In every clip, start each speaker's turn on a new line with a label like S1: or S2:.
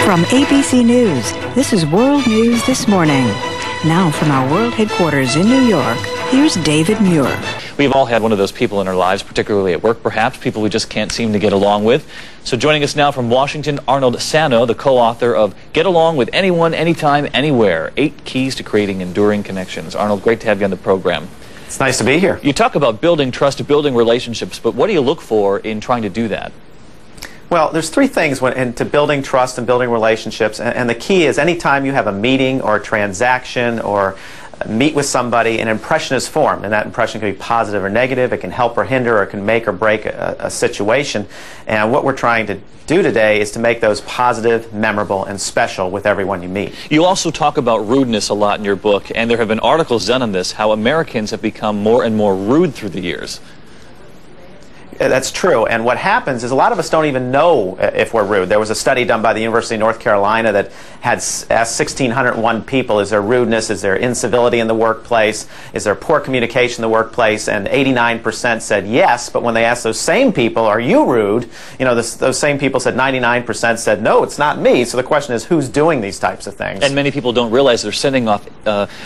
S1: From ABC News, this is World News This Morning. Now from our world headquarters in New York, here's David Muir.
S2: We've all had one of those people in our lives, particularly at work perhaps, people we just can't seem to get along with. So joining us now from Washington, Arnold Sano, the co-author of Get Along with Anyone, Anytime, Anywhere, 8 Keys to Creating Enduring Connections. Arnold, great to have you on the program.
S3: It's nice to be here.
S2: You talk about building trust, building relationships, but what do you look for in trying to do that?
S3: Well, there's 3 things into building trust and building relationships, and the key is anytime you have a meeting or a transaction or meet with somebody, an impression is formed, and that impression can be positive or negative. It can help or hinder, or it can make or break a situation. And what we're trying to do today is to make those positive, memorable, and special with everyone you meet.
S2: You also talk about rudeness a lot in your book, and there have been articles done on this, how Americans have become more and more rude through the years.
S3: That's true, and what happens is a lot of us don't even know if we're rude. There was a study done by the University of North Carolina that had asked 1,601 people, is there rudeness, is there incivility in the workplace, is there poor communication in the workplace, and 89% said yes, but when they asked those same people, are you rude, you know, those same people said 99% said no, it's not me. So the question is, who's doing these types of things?
S2: And many people don't realize they're sending off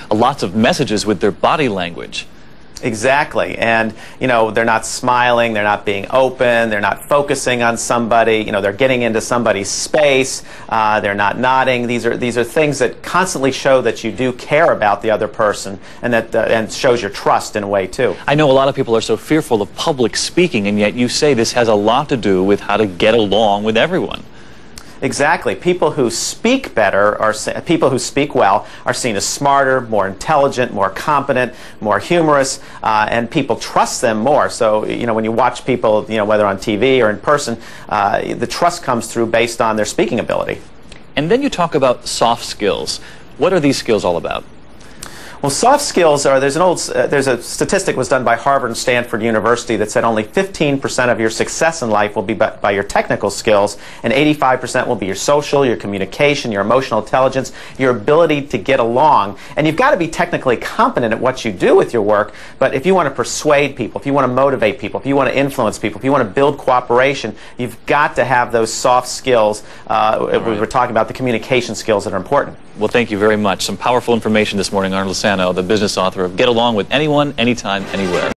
S2: lots of messages with their body language.
S3: Exactly, and you know, they're not smiling, they're not being open, they're not focusing on somebody, you know, they're getting into somebody's space, they're not nodding. These are things that constantly show that you do care about the other person, and that and shows your trust in a way too.
S2: I know a lot of people are so fearful of public speaking, and yet you say this has a lot to do with how to get along with everyone.
S3: Exactly. People who speak better, people who speak well, are seen as smarter, more intelligent, more competent, more humorous, and people trust them more. So, you know, when you watch people, you know, whether on TV or in person, the trust comes through based on their speaking ability.
S2: And then you talk about soft skills. What are these skills all about?
S3: Well, soft skills are, there's a statistic was done by Harvard and Stanford University that said only 15% of your success in life will be by your technical skills, and 85% will be your social, your communication, your emotional intelligence, your ability to get along. And you've got to be technically competent at what you do with your work, but if you want to persuade people, if you want to motivate people, if you want to influence people, if you want to build cooperation, you've got to have those soft skills. We're talking about the communication skills that are important.
S2: Well, thank you very much. Some powerful information this morning, Arnold Sano, the business author of Get Along with Anyone, Anytime, Anywhere.